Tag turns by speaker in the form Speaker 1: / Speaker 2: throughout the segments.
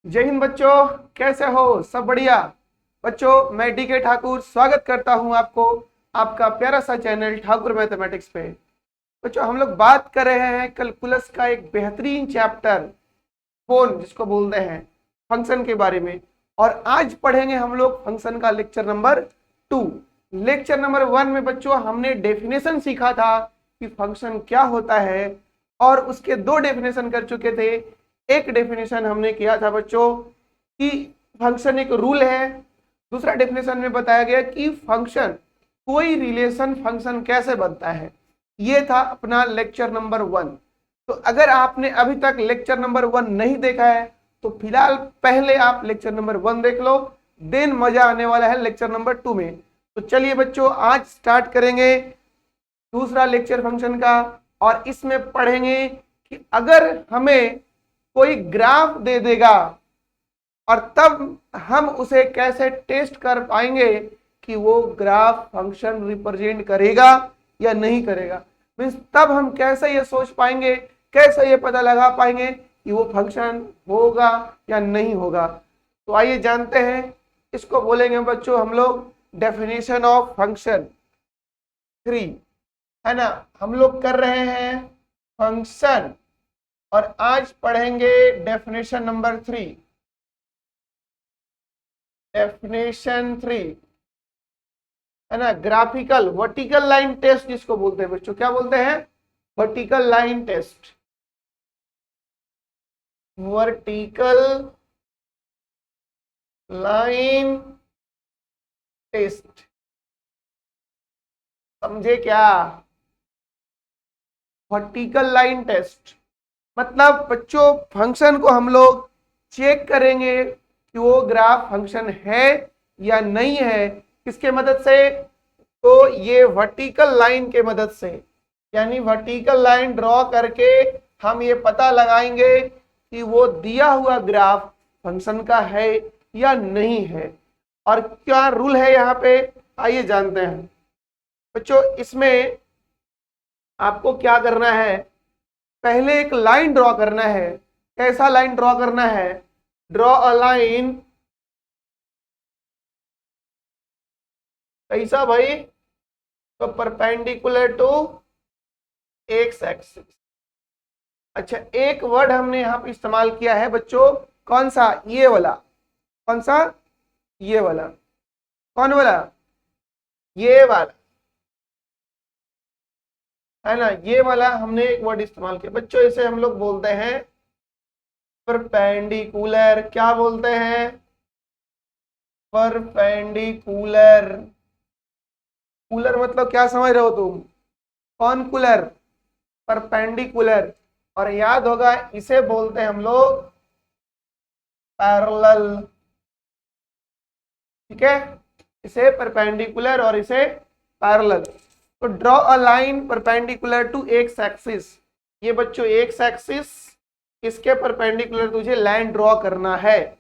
Speaker 1: जय हिंद बच्चों, कैसे हो? सब बढ़िया। बच्चों, मैं डीके ठाकुर स्वागत करता हूं आपको आपका प्यारा सा चैनल ठाकुर मैथमेटिक्स पे। बच्चों, हम लोग बात कर रहे हैं कैलकुलस का एक बेहतरीन चैप्टर फोन जिसको बोलते हैं फंक्शन के बारे में। और आज पढ़ेंगे हम लोग फंक्शन का लेक्चर नंबर 2। लेक्चर नंबर 1 में बच्चों हमने डेफिनेशन सीखा था कि फंक्शन क्या होता है, और उसके दो डेफिनेशन कर चुके थे। एक डेफिनेशन हमने किया था बच्चों कि फंक्शन एक रूल है। दूसरा डेफिनेशन में बताया गया कि फंक्शन कोई रिलेशन फंक्शन कैसे बनता है। ये था अपना लेक्चर नंबर 1। तो अगर आपने अभी तक लेक्चर नंबर 1 नहीं देखा है तो फिलहाल पहले आप लेक्चर नंबर 1 देख लो, देन मजा आने वाला है लेक्चर नंबर 2 में। तो चलिए बच्चों, आज स्टार्ट करेंगे दूसरा लेक्चर फंक्शन का। और इसमें पढ़ेंगे कि अगर हमें कोई ग्राफ दे देगा और तब हम उसे कैसे टेस्ट कर पाएंगे कि वो ग्राफ फंक्शन रिप्रेजेंट करेगा या नहीं करेगा। मीन्स तब हम कैसे ये सोच पाएंगे, कैसे ये पता लगा पाएंगे कि वो फंक्शन होगा या नहीं होगा। तो आइए जानते हैं। इसको बोलेंगे बच्चों हम लोग डेफिनेशन ऑफ फंक्शन 3, है ना। हम लोग कर रहे हैं फंक्शन और आज पढ़ेंगे डेफिनेशन नंबर 3। डेफिनेशन 3, है ना। ग्राफिकल वर्टिकल लाइन टेस्ट जिसको बोलते हैं बच्चों, क्या बोलते हैं? Vertical line test. Vertical line test, समझे क्या? वर्टिकल लाइन टेस्ट मतलब बच्चों फंक्शन को हम लोग चेक करेंगे कि वो ग्राफ फंक्शन है या नहीं है। किसके मदद से? तो ये वर्टिकल लाइन के मदद से, यानी वर्टिकल लाइन ड्रॉ करके हम ये पता लगाएंगे कि वो दिया हुआ ग्राफ फंक्शन का है या नहीं है। और क्या रूल है यहाँ पे, आइए जानते हैं बच्चों। इसमें आपको क्या करना है, पहले एक लाइन ड्रॉ करना है। कैसा लाइन ड्रॉ करना है? Draw a line. कैसा भाई? तो परपेंडिकुलर टू एक्स एक्सिस। अच्छा, एक वर्ड हमने यहां पे इस्तेमाल किया है बच्चों, कौन सा? ये वाला। कौन सा? ये वाला। कौन वाला? ये वाला, है ना। ये वाला हमने एक वर्ड इस्तेमाल किया बच्चों, इसे हम लोग बोलते हैं परपेंडिकुलर। क्या बोलते हैं? परपेंडिकुलर। कूलर मतलब क्या समझ रहे हो तुम? कौन कूलर? परपेंडिकुलर। और याद होगा इसे बोलते हैं हम लोग पैरेलल। ठीक है, इसे परपेंडिकुलर और इसे पैरेलल। तो draw a line perpendicular to X axis. ये बच्चों एक्स एक्सिस, इसके परपेंडिकुलर तुझे लाइन ड्रॉ करना है।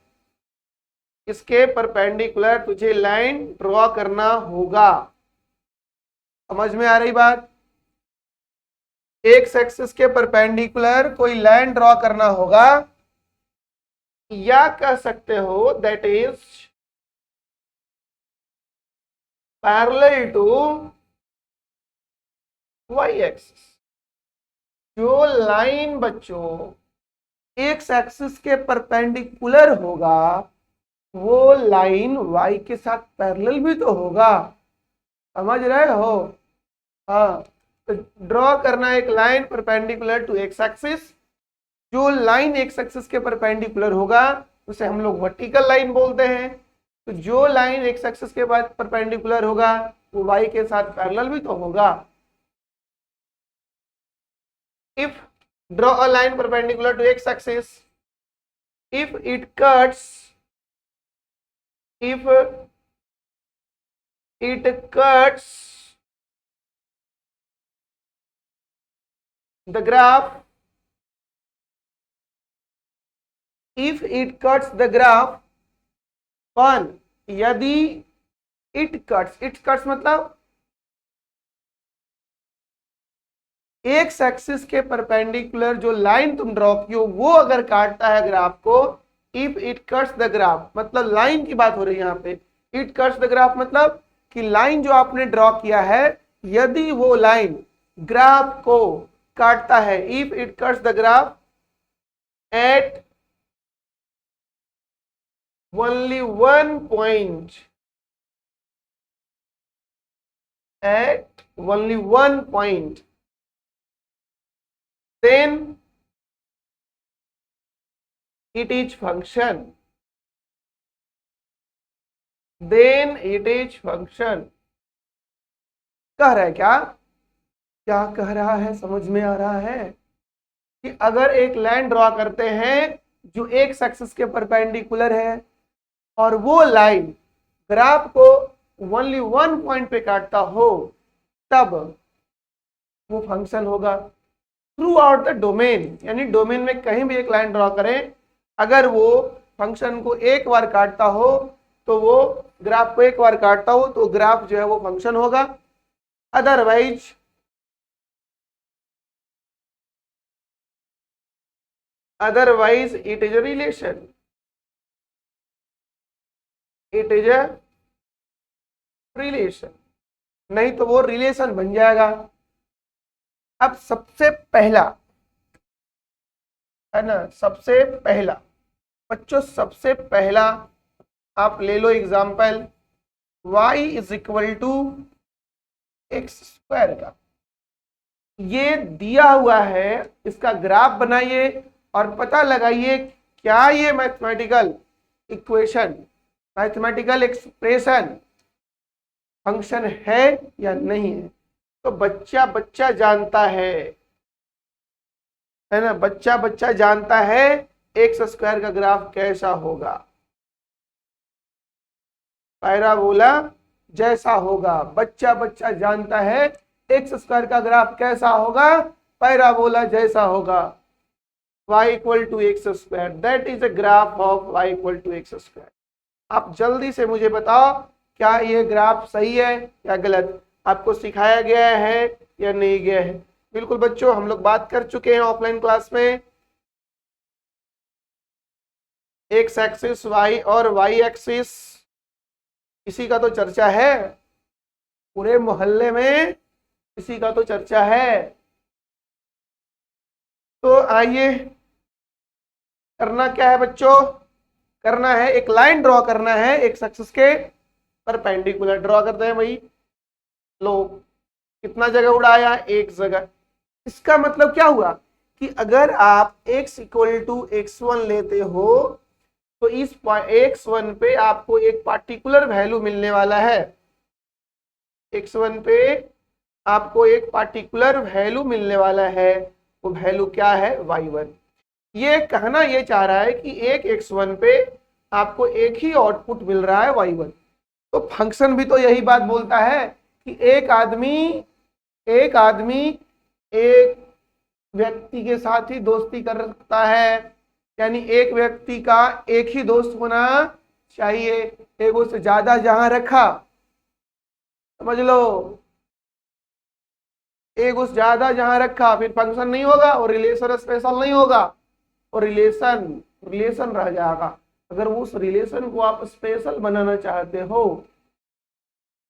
Speaker 1: इसके परपेंडिकुलर तुझे लाइन ड्रॉ करना होगा। समझ में आ रही बात? एक्स एक्सिस के परपेंडिकुलर कोई लाइन ड्रॉ करना होगा, या कह सकते हो that is parallel to Y axis. जो लाइन बच्चों एक्स एक्सिस के परपेंडिकुलर होगा वो लाइन वाई के साथ पैरेलल भी तो होगा। समझ रहे हो? हाँ। तो ड्रॉ करना एक line perpendicular to X axis. जो लाइन एक्स एक्सिस के परपेंडिकुलर होगा उसे हम लोग वर्टिकल लाइन बोलते हैं। तो जो लाइन एक्स एक्सिस के बाद परपेंडिकुलर होगा वो वाई के साथ पैरेलल भी तो होगा। If draw a line perpendicular to X axis, if it cuts if it cuts the graph, if it cuts the graph, कौन? यदि it cuts मतलब एक्स एक्सिस के परपेंडिकुलर जो लाइन तुम ड्रॉ कियो वो अगर काटता है ग्राफ को, if it cuts the graph, मतलब लाइन की बात हो रही है यहाँ पे। इट कट्स द ग्राफ मतलब कि लाइन जो आपने ड्रॉ किया है, यदि वो लाइन ग्राफ को काटता है, if it cuts the graph at only one point, at only one point, then it is function, then it is function। कह रहा है क्या, क्या कह रहा है, समझ में आ रहा है कि अगर एक लाइन ड्रॉ करते हैं जो एक एक्सिस के परपेंडिकुलर है और वो लाइन ग्राफ को ओनली वन पॉइंट पे काटता हो, तब वो फंक्शन होगा। थ्रू आउट द डोमेन, यानी डोमेन में कहीं भी एक लाइन ड्रॉ करें, अगर वो फंक्शन को एक बार काटता हो तो वो ग्राफ को एक बार काटता हो तो ग्राफ जो है वो फंक्शन होगा। Otherwise it is a relation, it is a relation, नहीं तो वो रिलेशन बन जाएगा। अब सबसे पहला है ना, सबसे पहला बच्चों, सबसे पहला आप ले लो example y is equal to x square का। ये दिया हुआ है, इसका ग्राफ बनाइए और पता लगाइए क्या ये mathematical equation, mathematical expression function है या नहीं है। तो बच्चा जानता है ना, बच्चा जानता है एक्स स्क्वायर का ग्राफ कैसा होगा, पैराबोला जैसा होगा। बच्चा जानता है एक्स स्क्वायर का ग्राफ कैसा होगा, पैराबोला जैसा होगा। y equal to x square, that is a graph of y equal to x square. आप जल्दी से मुझे बताओ क्या ये ग्राफ सही है या गलत, आपको सिखाया गया है या नहीं गया है। बिल्कुल बच्चों, हम लोग बात कर चुके हैं ऑफलाइन क्लास में, एक्स एक्सिस वाई और वाई एक्सिस, इसी का तो चर्चा है पूरे मोहल्ले में, इसी का तो चर्चा है। तो आइए, करना क्या है बच्चों, करना है एक लाइन ड्रॉ करना है एक एक्सिस के परपेंडिकुलर। ड्रॉ करते हैं भाई, लो कितना जगह उड़ाया, एक जगह। इसका मतलब क्या हुआ कि अगर आप x इक्वल टू x1 लेते हो तो इस x1 पे आपको एक पार्टिकुलर वैल्यू मिलने वाला है, x1 पे आपको एक पार्टिकुलर वैल्यू मिलने वाला है, वो वैल्यू क्या है, y1। ये कहना ये चाह रहा है कि एक x1 पे आपको एक ही आउटपुट मिल रहा है, y1। तो फंक्शन भी तो यही बात बोलता है कि एक आदमी एक व्यक्ति के साथ ही दोस्ती कर सकता है, यानी एक व्यक्ति का एक ही दोस्त होना चाहिए। एगो से ज्यादा जहां रखा, समझ लो, एगो से ज्यादा जहां रखा फिर फंक्शन नहीं होगा और रिलेशन स्पेशल नहीं होगा और रिलेशन रह जाएगा। अगर उस रिलेशन को आप स्पेशल बनाना चाहते हो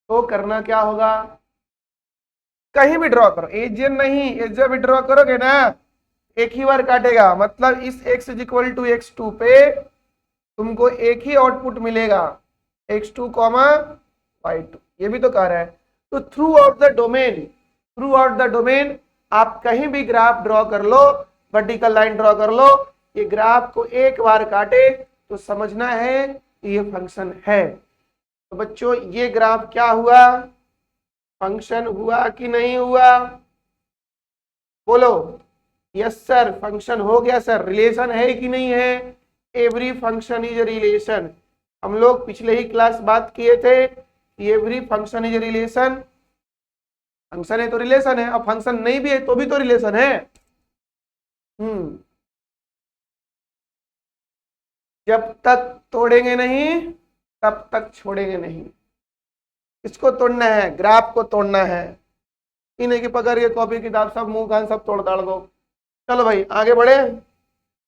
Speaker 1: तो करना क्या होगा, कहीं भी ड्रॉ करो, एजियन नहीं, एजियन भी ड्रॉ करोगे ना एक ही बार काटेगा। मतलब इस x is equal to x2 पे तुमको एक ही आउटपुट मिलेगा, x2 कॉमा y2। ये भी तो कह रहा है। तो थ्रू आउट द डोमेन आप कहीं भी ग्राफ ड्रॉ कर लो, वर्टिकल लाइन ड्रॉ कर लो, ये ग्राफ को एक बार काटे तो समझना है कि ये फंक्शन है। तो बच्चों ये ग्राफ क्या हुआ, फंक्शन हुआ कि नहीं हुआ, बोलो। यस सर, फंक्शन हो गया सर। रिलेशन है कि नहीं है, एवरी फंक्शन इज रिलेशन। हम लोग पिछले ही क्लास बात किए थे, every function is relation. Function है तो रिलेशन है, अब फंक्शन नहीं भी है तो भी तो रिलेशन है। जब तक तोड़ेंगे नहीं तब तक छोड़ेंगे नहीं। इसको तोड़ना है, ग्राफ को तोड़ना है, इन्हें की पकड़ के कॉपी किताब सब मुंह कान सब तोड़ ताड़ दो। चलो भाई आगे बढ़े।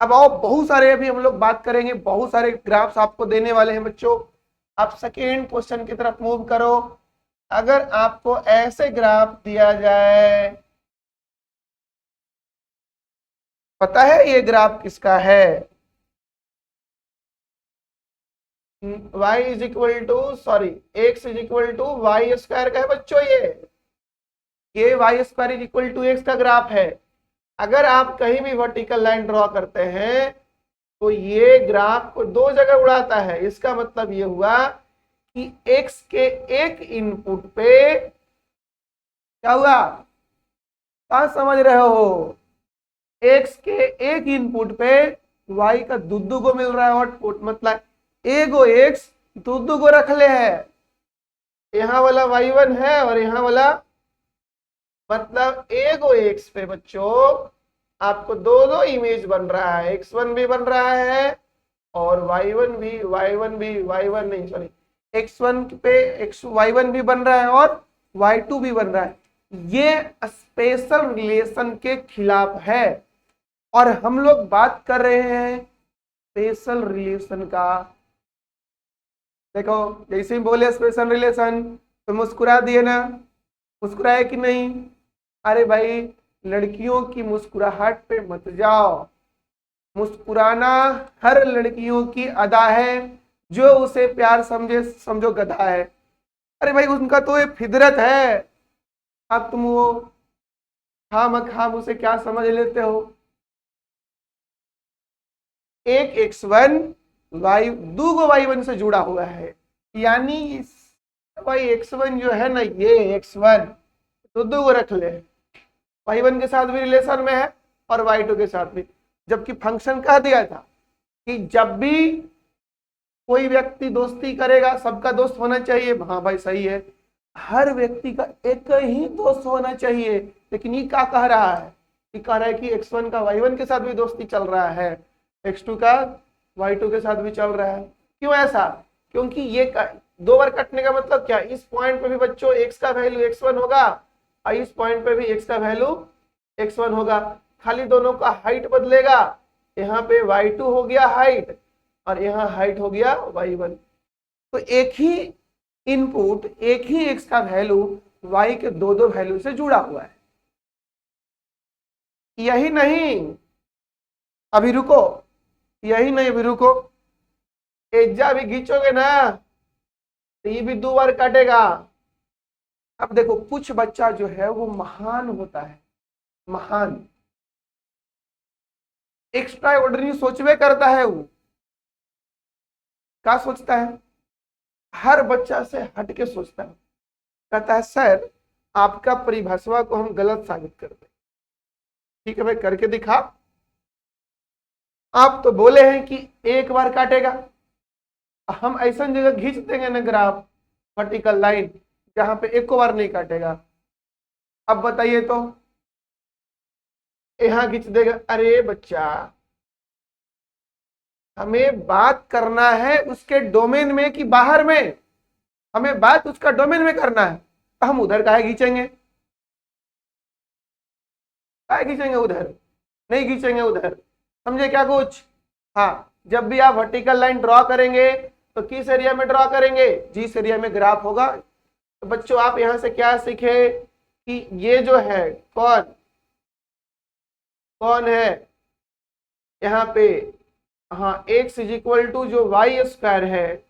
Speaker 1: अब आओ बहुत सारे अभी हम लोग बात करेंगे, बहुत सारे ग्राफ्स आपको देने वाले हैं बच्चों। आप सेकेंड क्वेश्चन की तरफ मूव करो। अगर आपको ऐसे ग्राफ दिया जाए, पता है ये ग्राफ किसका है? y is equal to sorry x is equal to Y square का है बच्चों। ये Y square is equal to X का ग्राफ है। अगर आप कहीं भी वर्टिकल लाइन ड्रॉ करते हैं तो ये ग्राफ को दो जगह उड़ाता है। इसका मतलब ये हुआ कि x के एक इनपुट पे क्या हुआ, क्या समझ रहे हो? x के एक इनपुट पे y का दुद्दू को मिल रहा है आउटपुट। मतलब एगो x दुद्दू को रख ले है, यहाँ वाला y1 है और यहाँ वाला, मतलब एगो x पे बच्चों आपको दो दो इमेज बन रहा है। x1 भी बन रहा है और y1 भी, y1 नहीं सॉरी, x1 पे y1 भी बन रहा है और y2 भी बन रहा है। ये स्पेशल रिलेशन के खिलाफ है और हम लोग बात कर रहे हैं स्पेशल रिलेशन का। देखो जैसे ही बोले स्पेशल रिलेशन तो मुस्कुरा दिए ना, मुस्कुराए कि नहीं? अरे भाई लड़कियों की मुस्कुराहट पे मत जाओ। मुस्कुराना हर लड़कियों की अदा है, जो उसे प्यार समझे समझो गधा है। अरे भाई उनका तो ये फितरत है। अब तुम वो खाम उसे क्या समझ लेते हो? एक x1 y दूगो y1 से जुड़ा हुआ है, यानी भाई x1 जो है ना, ये x1 तो दूगो रख ले, y1 के साथ भी रिलेशन में है और y2 के साथ भी। जबकि फंक्शन कह दिया था कि जब भी कोई व्यक्ति दोस्ती करेगा सबका दोस्त होना चाहिए। हाँ भाई सही है, हर व्यक्ति का एक ही दोस्त होना चाहिए। लेकिन ये क्या कह रहा है? ये कह रहा है कि x1 का y1 के साथ भी दोस्ती चल रहा है, x2 का y2 के साथ भी चल रहा है। क्यों ऐसा? क्योंकि ये दो बार कटने का मतलब क्या, इस पॉइंट पे भी बच्चों x का वैल्यू x1 होगा और इस पॉइंट पे भी x का वैल्यू x1 होगा। खाली दोनों का हाइट बदलेगा, यहाँ पे y2 हो गया हाइट और यहाँ हाइट हो गया y1। तो एक ही इनपुट, एक ही x का वैल्यू y के दो दो वैल्यू से जुड़ा हुआ है। यही नहीं, अभी रुको, यही नहीं अभी रुको, एज्जा भी खींचोगे ना तो ये भी दो बार काटेगा। अब देखो कुछ बच्चा जो है वो महान होता है, महान एक्स्ट्रा ऑर्डिनरी सोचवे करता है। वो क्या सोचता है? हर बच्चा से हट के सोचता है। कहता है सर आपका परिभाषा को हम गलत साबित कर दें। ठीक है भाई करके दिखा। आप तो बोले हैं कि एक बार काटेगा, हम ऐसा जगह खींच देंगे ना ग्राफ वर्टिकल लाइन जहां पे एक बार नहीं काटेगा। अब बताइए तो यहां खींच देगा। अरे बच्चा हमें बात करना है उसके डोमेन में कि बाहर में, हमें बात उसका डोमेन में करना है। तो हम उधर काहे खींचेंगे? काहे खींचेंगे उधर? नहीं खींचेंगे उधर, समझे क्या कुछ? हाँ, जब भी आप वर्टिकल लाइन ड्रॉ करेंगे तो किस एरिया में ड्रॉ करेंगे? जिस एरिया में ग्राफ होगा। तो बच्चों आप यहां से क्या सीखे कि ये जो है कौन कौन है यहाँ पे? हाँ x इज इक्वल टू जो वाई स्क्वायर है,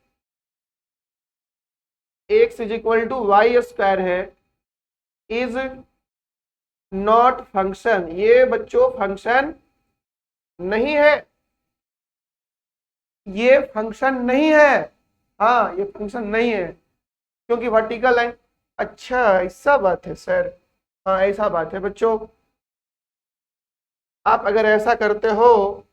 Speaker 1: x is equal to Y square है, इज नॉट फंक्शन। ये बच्चों फंक्शन नहीं है, ये फंक्शन नहीं है। हाँ ये फंक्शन नहीं है क्योंकि वर्टिकल लाइन। अच्छा ऐसा बात है सर? हाँ ऐसा बात है बच्चों। आप अगर ऐसा करते हो,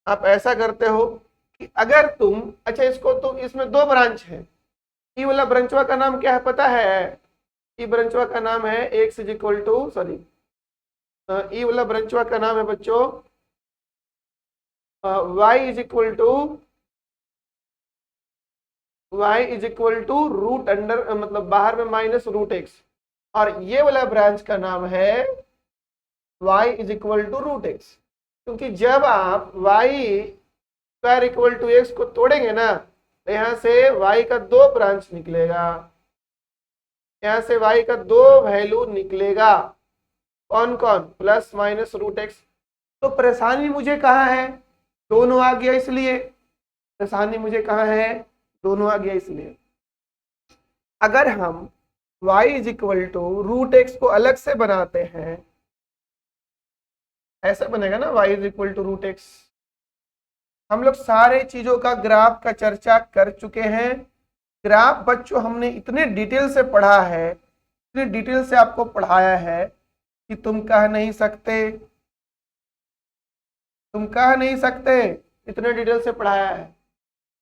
Speaker 1: आप ऐसा करते हो कि अगर तुम, अच्छा इसको तुम, इसमें दो ब्रांच है। ई वाला ब्रांचवा का नाम क्या है पता है? ई ब्रांचवा का नाम है x is equal to sorry, ई वाला ब्रांचवा का नाम है बच्चों y is equal to root under, मतलब बाहर में माइनस रूट एक्स। और ये वाला ब्रांच का नाम है y is equal to root X. क्योंकि जब आप y square equal to X को तोड़ेंगे ना, तो यहाँ से y का 2 ब्रांच निकलेगा, यहाँ से y का 2 वैल्यू निकलेगा। कौन कौन? Plus minus root X. तो परेशानी मुझे कहाँ है? दोनों आ गया इसलिए। परेशानी मुझे कहाँ है? दोनों आ गया इसलिए। अगर हम y is equal to root X को अलग से बनाते हैं, ऐसा बनेगा ना, y is equal to root X. हम लोग सारे चीजों का ग्राफ का चर्चा कर चुके हैं। ग्राफ बच्चों हमने इतने डिटेल से पढ़ा है, इतने डिटेल से आपको पढ़ाया है कि तुम कह नहीं सकते, तुम कह नहीं सकते, इतने डिटेल से पढ़ाया है।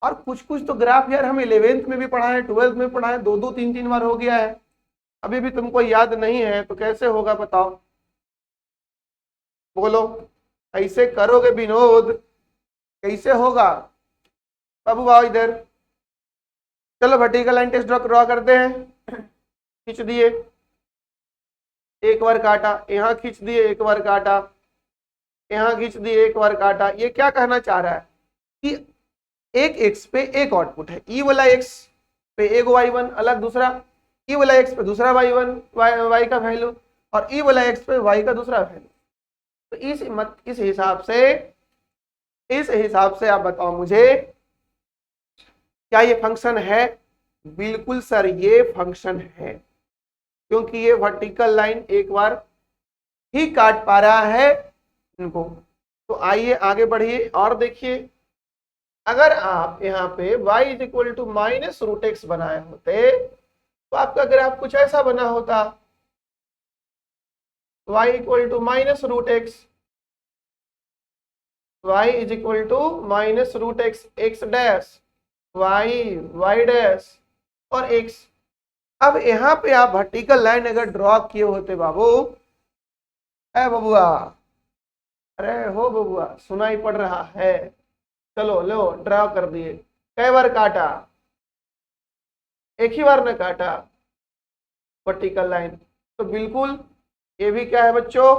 Speaker 1: और कुछ कुछ तो ग्राफ यार हम 11th में भी पढ़ाए, 12th में पढ़ाए, 2 3 बार हो गया है, अभी भी तुमको याद नहीं है तो कैसे होगा बताओ? बोलो, ऐसे करोगे विनोद, कैसे होगा? बाबू आओ इधर, चलो वर्टिकल लाइन टेस्ट ड्रॉ करते हैं। खींच दिए, एक बार काटा, यहाँ खींच दिए, एक बार काटा, यहाँ खींच दिए, एक बार काटा। ये क्या कहना चाह रहा है कि एक एक्स पे एक आउटपुट है, ई वाला एक्स पे एक y1 अलग, दूसरा ई वाला एक्स पे दूसरा y1 y का वैल्यू, और ई वाला एक्स पे y का दूसरा वैल्यू। तो इस हिसाब से आप बताओ मुझे, क्या ये फंक्शन है? बिल्कुल सर, ये फंक्शन है, क्योंकि ये वर्टिकल लाइन एक बार ही काट पा रहा है इनको। तो आइए आगे बढ़िए और देखिए, अगर आप यहाँ पे y is equal to minus root X बनाए होते तो आपका ग्राफ कुछ ऐसा बना होता, y equal to minus root X, y is equal to minus root X, X dash y dash और x। अब यहाँ पे आप वर्टिकल लाइन अगर ड्रॉ किए होते बाबू, है बबुआ, अरे हो बबुआ, सुनाई पड़ रहा है, चलो लो ड्रॉ कर दिए। कई बार काटा? एक ही बार ना काटा वर्टिकल लाइन। तो बिल्कुल ये भी क्या है बच्चों?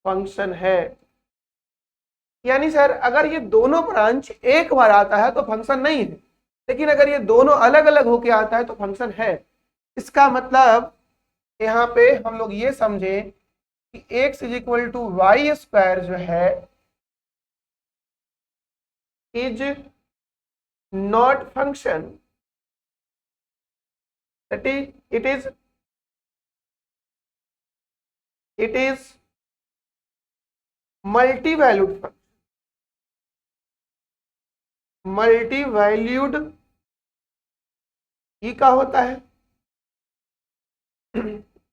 Speaker 1: फंक्शन है। यानी सर अगर ये दोनों ब्रांच एक बार आता है तो फंक्शन नहीं है, लेकिन अगर ये दोनों अलग अलग होके आता है तो फंक्शन है। इसका मतलब यहाँ पे हम लोग ये समझे कि x is equal to Y square जो है is not function, that is it is multi-valued function, multi valued. ई का होता है,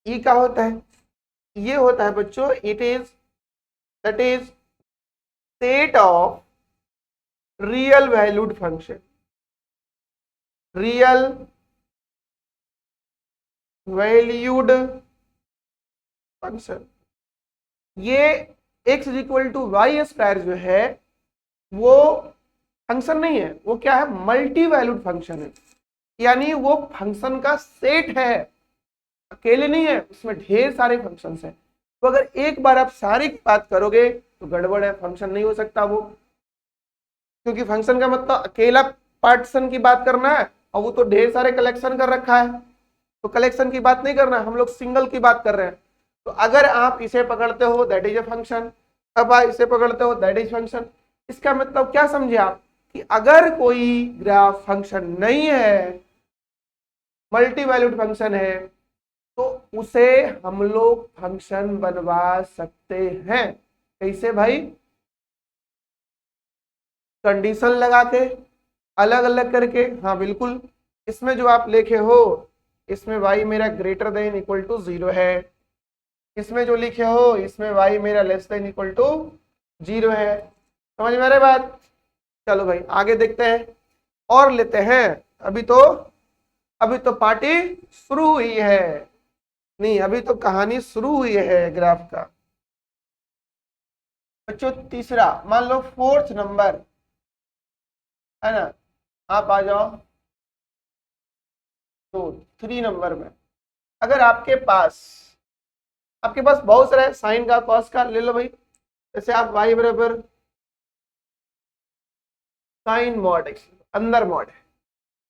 Speaker 1: ई का होता है, ये होता है बच्चों, it is that is set of real valued function, real valued function. ये x is equal to Y square जो है वो फंक्शन नहीं है, वो क्या है? मल्टी वैल्यूड फंक्शन है, यानी वो फंक्शन का सेट है, अकेले नहीं है, उसमें ढेर सारे फंक्शंस हैं। तो अगर एक बार आप सारी की बात करोगे तो गड़बड़ है, फंक्शन नहीं हो सकता वो, क्योंकि फंक्शन का मतलब अकेला पार्टीशन की बात करना है, और वो तो ढेर सारे कलेक्शन कर रखा है, तो कलेक्शन की बात नहीं करना, हम लोग सिंगल की बात कर रहे हैं। तो अगर आप इसे पकड़ते हो दैट इज ए फंक्शन, अब आप इसे पकड़ते हो दैट इज फंक्शन। इसका मतलब क्या समझे आप कि अगर कोई ग्राफ फंक्शन नहीं है, मल्टी वैल्यूड फंक्शन है, तो उसे हम लोग फंक्शन बनवा सकते हैं। कैसे भाई? कंडीशन लगा के, अलग अलग करके। हाँ बिल्कुल, इसमें जो आप लिखे हो इसमें y मेरा ग्रेटर देन इक्वल टू 0 है, इसमें जो लिखे हो इसमें y मेरा लेस देन इक्वल टू 0 है। समझ में आ रही बात? चलो भाई आगे देखते हैं और लेते हैं। अभी तो पार्टी शुरू हुई है, नहीं अभी तो कहानी शुरू हुई है ग्राफ का। बच्चों तीसरा, मान लो 4th नंबर है ना, आप आ जाओ। तो 3 नंबर में अगर आपके पास बहुत सारा साइन का कॉस का ले लो भाई, जैसे आप y बराबर साइन मॉड x, अंदर मॉड है,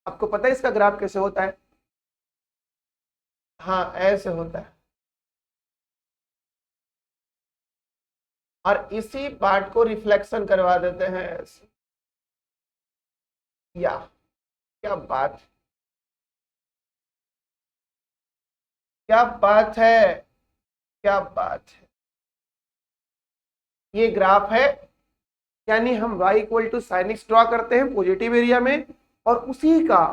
Speaker 1: आपको पता है इसका ग्राफ कैसे होता है? हाँ, ऐसे होता है। और इसी पार्ट को रिफ्लेक्शन करवा देते हैं ऐसे। या क्या बात, क्या बात है, क्या बात है। ये ग्राफ है, यानी हम y equal to sine X draw करते हैं पॉजिटिव एरिया में, और उसी का,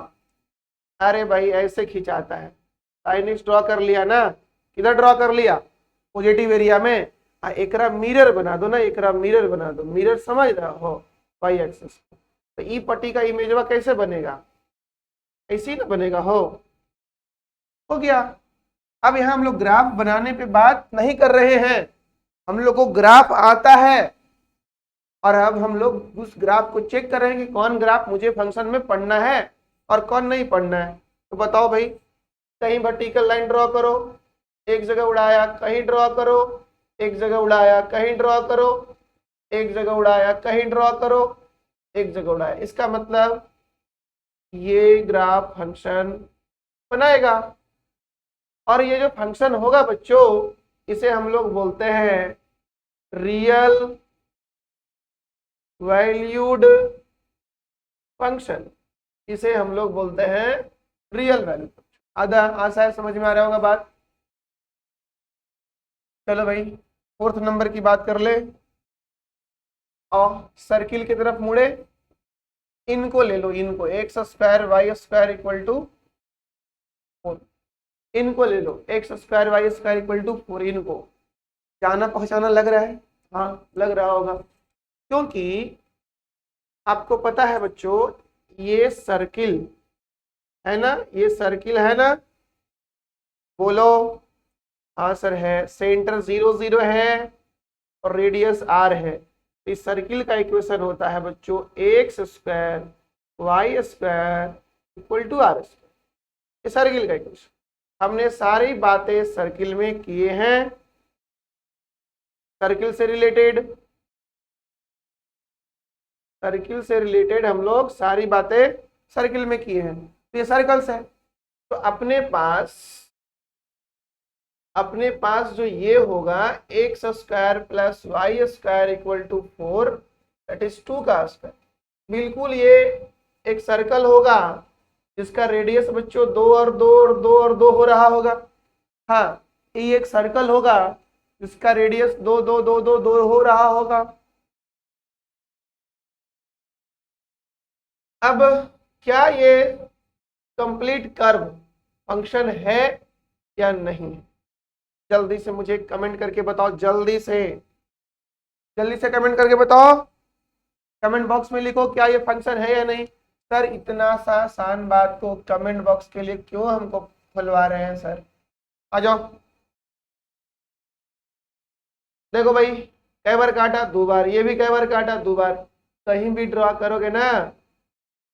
Speaker 1: अरे भाई ऐसे खिंचाता है। साइन एक्स ड्रॉ कर लिया ना, किधर ड्रॉ कर लिया? पॉजिटिव एरिया में। एकरा मिरर बना दो ना, एकरा मिरर बना दो, मिरर समझ रहा हो वाई एक्सिस। तो ई पट्टी का इमेजवा कैसे बनेगा? ऐसे ही ना बनेगा। हो गया। अब यहाँ हम लोग ग्राफ बनाने पे बात नहीं कर रहे हैं, हम लोग को ग्राफ आता है, और अब हम लोग उस ग्राफ को चेक कर रहे हैं कि कौन ग्राफ मुझे फंक्शन में पढ़ना है और कौन नहीं पढ़ना है। तो बताओ भाई, कहीं वर्टिकल लाइन ड्रॉ करो, एक जगह उड़ाया, कहीं ड्रॉ करो, एक जगह उड़ाया, कहीं ड्रॉ करो, एक जगह उड़ाया, कहीं ड्रॉ करो, एक जगह उड़ाया। इसका मतलब ये ग्राफ फंक्शन बनाएगा, और ये जो फंक्शन होगा बच्चों, इसे हम लोग बोलते हैं रियल वैल्यूड फंक्शन। इसे हम लोग बोलते हैं रियल वैल्यू फंक्शन। आधा आशा समझ में आ रहा होगा बात। चलो भाई, फोर्थ नंबर की बात कर ले, और सर्किल की तरफ मुड़े, इनको ले लो, इनको x square Y square equal to 4, इनको ले लो, x square Y square equal to 4। इनको जाना पहचाना लग रहा है? हाँ लग रहा होगा, क्योंकि आपको पता है बच्चों, ये सर्किल है ना, ये सर्किल है ना, बोलो। हाँ सर है। सेंटर 0 0 है और रेडियस r है। इस सर्किल का इक्वेशन होता है बच्चों X square Y square equal to R square. ये सर्किल का इक्वेशन, हमने सारी बातें सर्किल में किए हैं, सर्किल से रिलेटेड हम लोग सारी बातें सर्किल में किए हैं। तो ये सर्कल्स है, तो अपने पास जो ये होगा x square plus y square equal to 4, that is 2 का स्क्वायर। बिल्कुल ये एक सर्कल होगा जिसका रेडियस बच्चों 2 और 2 और 2 और 2 हो रहा होगा। हाँ, ये एक सर्कल होगा जिसका रेडियस 2 2 2 2 2 हो रहा होगा। अब क्या ये कंप्लीट कर्व फंक्शन है या नहीं? जल्दी से मुझे कमेंट करके बताओ, जल्दी से कमेंट करके बताओ। कमेंट बॉक्स में लिखो क्या ये फंक्शन है या नहीं। सर इतना सा आसान बात को कमेंट बॉक्स के लिए क्यों हमको खुलवा रहे हैं सर? आ जाओ। देखो भाई, कई बार काटा 2 बार, ये भी कई बार काटा 2 बार। कहीं भी ड्रॉ करोगे ना,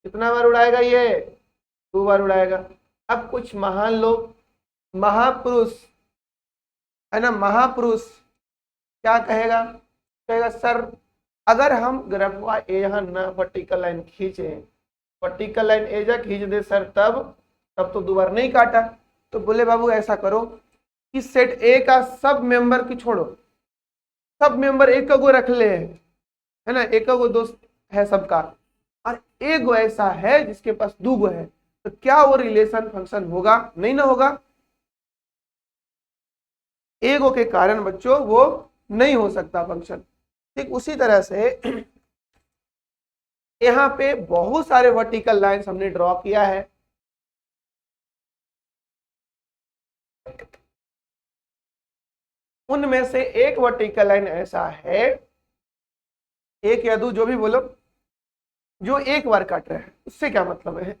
Speaker 1: कितना बार उड़ाएगा ये? 2 बार उड़ाएगा। अब कुछ महान लोग, महापुरुष है ना, महापुरुष क्या कहेगा? कहेगा सर अगर हम ग्राफ यहाँ ना वर्टिकल लाइन खींचे, वर्टिकल लाइन एजा खींच दे सर, तब तो 2 बार नहीं काटा। तो बोले बाबू ऐसा करो, इस सेट ए का सब मेंबर की छोड़ो, सब मेंबर एक को रख ले, है ना, एक को दोस्त है सबका, और एक गो ऐसा है जिसके पास 2 गो है, तो क्या वो रिलेशन फंक्शन होगा? नहीं ना होगा। एगो के कारण बच्चों वो नहीं हो सकता फंक्शन। ठीक उसी तरह से यहाँ पे बहुत सारे वर्टिकल लाइंस हमने ड्रॉ किया है, उनमें से एक वर्टिकल लाइन ऐसा है, एक या 2 जो भी बोलो, जो एक बार काट रहा है। उससे क्या मतलब है?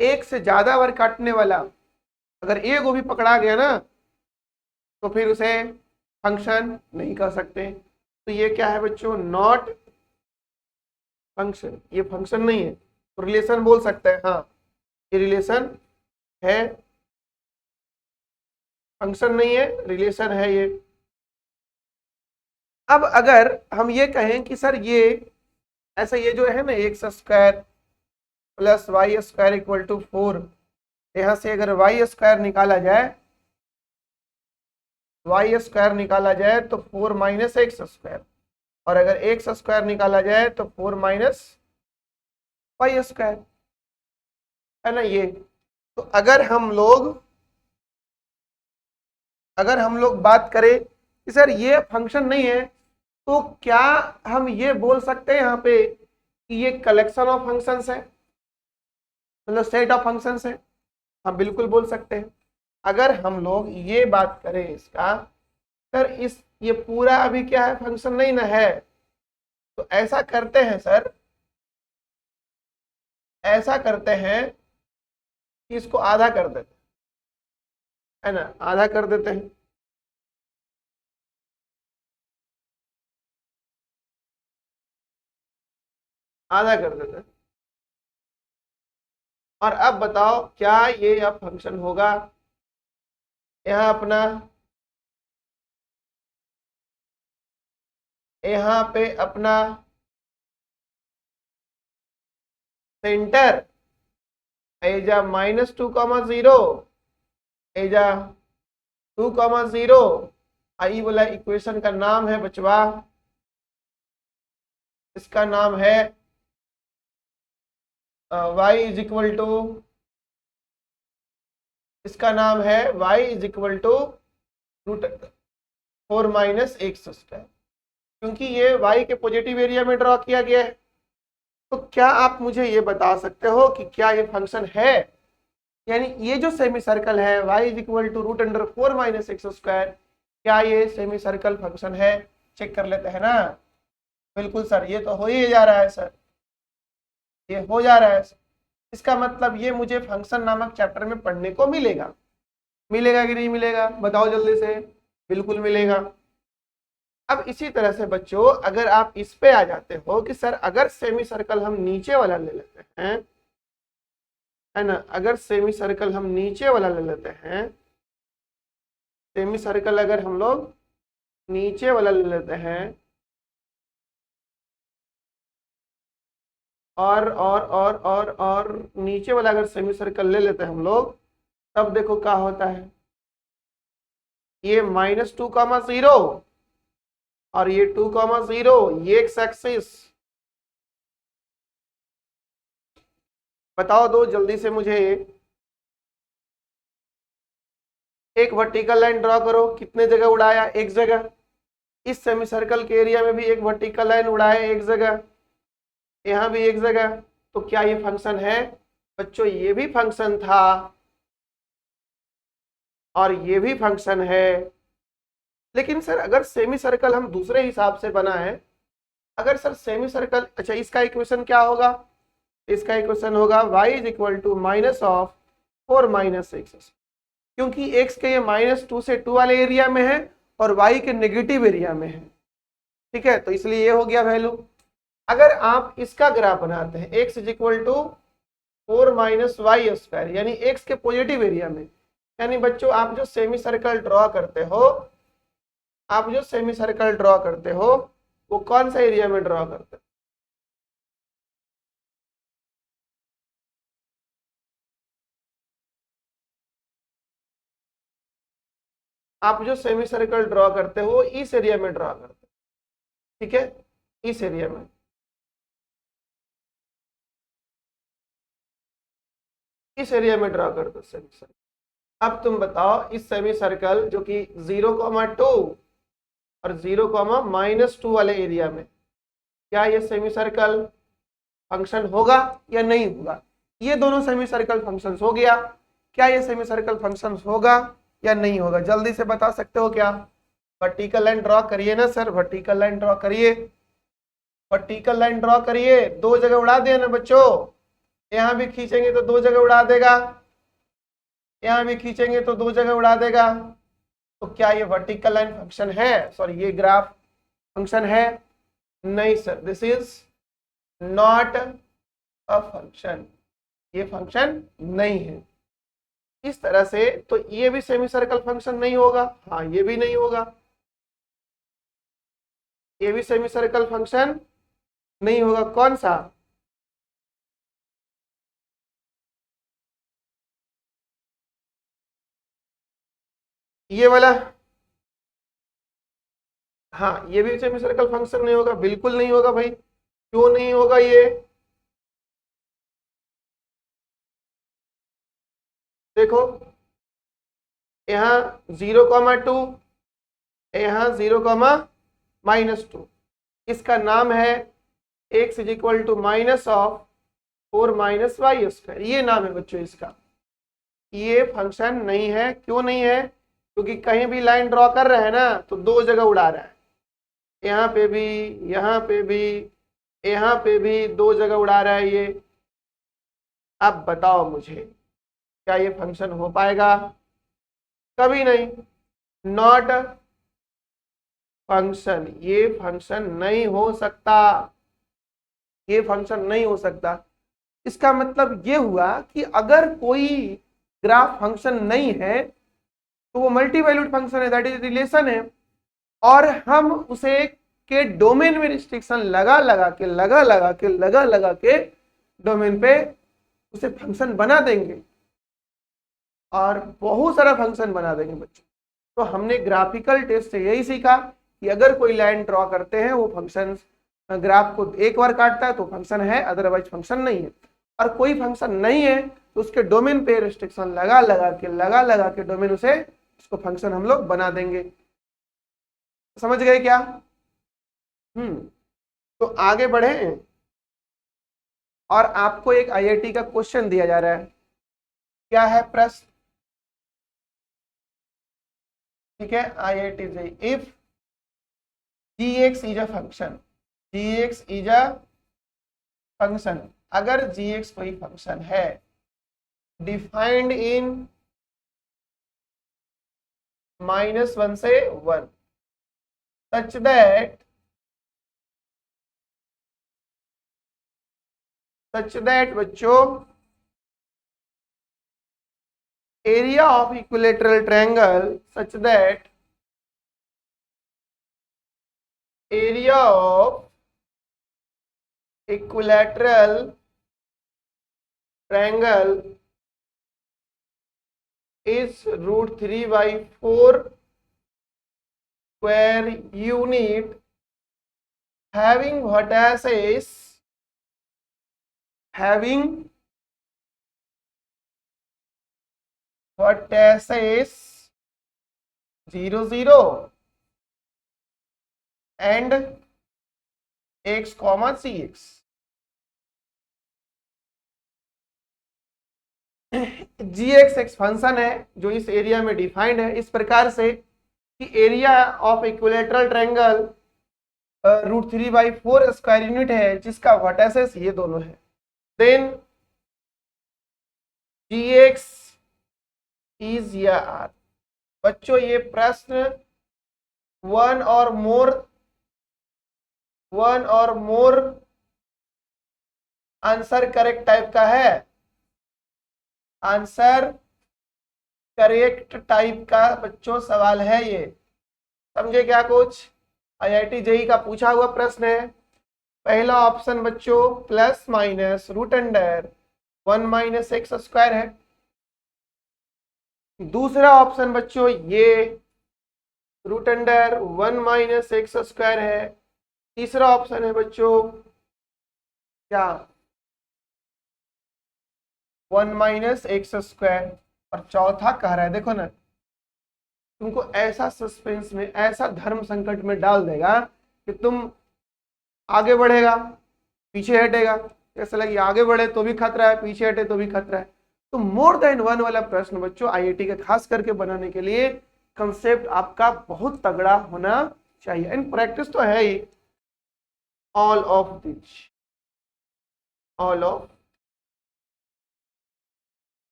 Speaker 1: एक से ज्यादा बार काटने वाला अगर एक को भी पकड़ा गया ना, तो फिर उसे फंक्शन नहीं कर सकते। तो ये क्या है बच्चों? नॉट फंक्शन, ये फंक्शन नहीं है। तो रिलेशन बोल सकते हैं, हाँ ये रिलेशन है, फंक्शन नहीं है, रिलेशन है ये। अब अगर हम ये कहें कि सर ये ऐसा, ये जो है ना x square plus y square equal to 4, यहां से अगर वाई स्क्वायर निकाला जाए, वाई स्क्वायर निकाला जाए तो 4 माइनस एक्स स्क्वायर, और अगर एक्स स्क्वायर निकाला जाए तो 4 माइनस वाई स्क्वायर, है ना ये। तो अगर हम लोग बात करें कि सर ये फंक्शन नहीं है, तो क्या हम ये बोल सकते हैं यहाँ पे कि ये कलेक्शन ऑफ फंक्शंस है, मतलब सेट ऑफ फंक्शंस है? हम बिल्कुल बोल सकते हैं। अगर हम लोग ये बात करें इसका, सर इस ये पूरा अभी क्या है, फंक्शन नहीं ना है, तो ऐसा करते हैं सर, ऐसा करते हैं कि इसको आधा कर देते हैं, है ना, आधा कर देते हैं। आधा कर देते हैं। और अब बताओ क्या ये अब फंक्शन होगा? यहाँ अपना, यहाँ पे अपना सेंटर एजा -2, एजा 2, आई वाला इक्वेशन का नाम है बचवा, इसका नाम है y इज इक्वल टू, इसका नाम है y is equal to √4 minus x square, क्योंकि ये y के पॉजिटिव एरिया में ड्रॉ किया गया है। तो क्या आप मुझे ये बता सकते हो कि क्या ये फंक्शन है? यानी ये जो सेमी सर्कल है y is equal to √4 minus x square, क्या ये सेमी सर्कल फंक्शन है? चेक कर लेते हैं ना। बिल्कुल सर, ये तो हो ही जा रहा है सर, ये हो जा रहा है सर। इसका मतलब ये मुझे फंक्शन नामक चैप्टर में पढ़ने को मिलेगा। मिलेगा कि नहीं मिलेगा, बताओ जल्दी से। बिल्कुल मिलेगा। अब इसी तरह से बच्चों, अगर आप इस पे आ जाते हो कि सर अगर सेमी सर्कल हम नीचे वाला ले लेते हैं, है ना, अगर सेमी सर्कल हम नीचे वाला ले लेते हैं, सेमी सर्कल अगर हम लोग नीचे वाला ले लेते हैं, और नीचे वाला अगर सेमी सर्कल ले लेते हैं हम लोग, तब देखो क्या होता है, ये -2, और ये 2, ये एक्स एक्सिस। बताओ दो जल्दी से मुझे, एक वर्टिकल लाइन ड्रॉ करो। कितने जगह उड़ाया? एक जगह। इस सेमी सर्कल के एरिया में भी एक वर्टिकल लाइन उड़ाया एक जगह, यहां भी एक जगह। तो क्या ये फंक्शन है? बच्चों ये भी फंक्शन था और ये भी फंक्शन है। लेकिन सर अगर सेमी सर्कल हम दूसरे हिसाब से बनाए, अगर सर सेमी सर्कल, अच्छा इसका इक्वेशन क्या होगा? इसका इक्वेशन होगा y is equal to -4 minus x, क्योंकि x के ये -2 से 2 वाले एरिया में है और y के नेगेटिव एरिया में है। ठीक है, तो इसलिए ये हो गया वैल्यू। अगर आप इसका ग्राफ बनाते हैं x is equal to 4 minus y square, यानी x के पॉजिटिव एरिया में, यानी बच्चों आप जो सेमी सर्कल ड्रॉ करते हो, आप जो सेमी सर्कल ड्रॉ करते हो वो कौन सा एरिया में ड्रॉ करते हो? आप जो सेमी सर्कल ड्रॉ करते हो इस एरिया में ड्रॉ करते हो। ठीक है, इस एरिया में। इस एरिया में ड्रॉ कर दो सेमी सर्कल। अब तुम बताओ इस सेमी सर्कल जो कि 0,2 और 0,-2 वाले एरिया में, क्या ये सेमी सर्कल फंक्शन होगा या नहीं होगा? ये दोनों सेमी सर्कल फंक्शंस हो गया। क्या ये सेमी सर्कल फंक्शंस होगा या नहीं होगा? जल्दी से बता सकते हो क्या? वर्टिकल लाइन ड्रॉ करिए ना सर, वर्टिकल लाइन ड्रॉ करिए, वर्टिकल लाइन ड्रॉ करिए। दो जगह उड़ा दिया ना बच्चों, यहां भी खींचेंगे तो दो जगह उड़ा देगा, यहां भी खींचेंगे तो दो जगह उड़ा देगा। तो क्या ये वर्टिकल लाइन फंक्शन है? सॉरी, ये ग्राफ फंक्शन है? नहीं sir, this is not a function, ये फंक्शन नहीं है। इस तरह से तो ये भी सेमी सर्कल फंक्शन नहीं होगा, हाँ ये भी नहीं होगा। ये भी सेमी सर्कल फंक्शन नहीं होगा। कौन सा? ये वाला। हाँ, ये भी सेमी सर्कल फंक्शन नहीं होगा, बिल्कुल नहीं होगा भाई। क्यों नहीं होगा ये? देखो, यहाँ 0,2, यहाँ 0,-2। इसका नाम है x is equal to minus of 4 minus y square. ये नाम है बच्चों इसका। ये फंक्शन नहीं है। क्यों नहीं है? क्योंकि कहीं भी लाइन ड्रॉ कर रहे हैं ना तो दो जगह उड़ा रहा है। यहाँ पे भी, यहाँ पे भी, यहाँ पे भी दो जगह उड़ा रहा है ये। अब बताओ मुझे, क्या ये फंक्शन हो पाएगा? कभी नहीं। नॉट फंक्शन, ये फंक्शन नहीं हो सकता। ये फंक्शन नहीं हो सकता। इसका मतलब ये हुआ कि अगर कोई ग्राफ फंक्शन नहीं है तो वो मल्टी वैल्यूड फंक्शन है, दैट इज रिलेशन है, और हम उसे के डोमेन में रिस्ट्रिक्शन लगा लगा के डोमेन पे उसे फंक्शन बना देंगे और बहुत सारा फंक्शन बना देंगे बच्चों। तो हमने ग्राफिकल टेस्ट से यही सीखा कि अगर कोई लाइन ड्रॉ करते हैं, वो फंक्शन ग्राफ को एक बार काटता है तो फंक्शन है, अदरवाइज फंक्शन नहीं है। और कोई फंक्शन नहीं है तो उसके डोमेन पे रिस्ट्रिक्शन लगा लगा के डोमेन उसे उसको फंक्शन हम लोग बना देंगे। समझ गए क्या? तो आगे बढ़े और आपको एक आईआईटी का क्वेश्चन दिया जा रहा है। क्या है प्रश्न? ठीक है, आईआईटी से, if gx is a function, gx is a function, अगर gx कोई फंक्शन है डिफाइंड इन -1 से 1 सच दैट बच्चों area of equilateral triangle such that area of equilateral triangle is √3/4 square unit having vertices 0, 0 and x, cx। gx एक function है जो इस area में डिफाइंड है इस प्रकार से कि area of equilateral triangle √3/4 square unit है जिसका वर्टिसेस ये दोनों है। देन gx इज या आर। बच्चों ये प्रश्न वन और मोर आंसर करेक्ट टाइप का है। आंसर करेक्ट टाइप का बच्चों सवाल है ये। समझे क्या? कुछ आईआईटी जेई का पूछा हुआ प्रश्न है। पहला ऑप्शन बच्चों प्लस माइनस √1 - x स्क्वायर है। दूसरा ऑप्शन बच्चों ये √1 - x स्क्वायर है। तीसरा ऑप्शन है बच्चों क्या? 1 - x स्क्वायर। और चौथा कह रहा है, देखो ना, तुमको ऐसा सस्पेंस में, ऐसा धर्म संकट में डाल देगा कि तुम आगे बढ़ेगा पीछे हटेगा, ऐसा लगे आगे बढ़े तो भी खतरा है, पीछे हटे तो भी खतरा है। तो मोर देन वन वाला प्रश्न बच्चों आईआईटी के खास करके बनाने के लिए कंसेप्ट आपका बहुत तगड़ा होना चाहिए। इन प्रैक्टिस तो है ही। ऑल ऑफ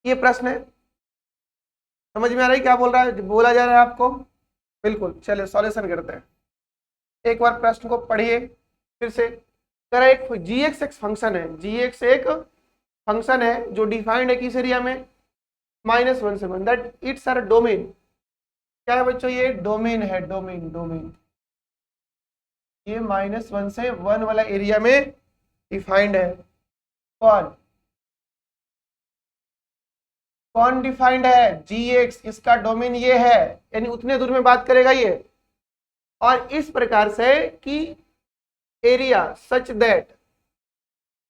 Speaker 1: ये प्रश्न है। समझ में आ रहा है क्या बोला जा रहा है आपको? बिल्कुल। चलिए सॉल्यूशन करते हैं। एक बार प्रश्न को पढ़िए फिर से। एक gx एक फंक्शन है, gx एक फंक्शन है जो डिफाइंड है किस एरिया में? -1 से 1, दैट इट्स आर डोमेन। क्या है बच्चों? ये डोमेन है, डोमेन। ये -1 से 1 वाला एरिया में डिफाइंड है। कौन कौन डिफाइंड है? gx, इसका डोमेन ये है, यानी उतने दूर में बात करेगा ये। और इस प्रकार से कि एरिया सच दैट,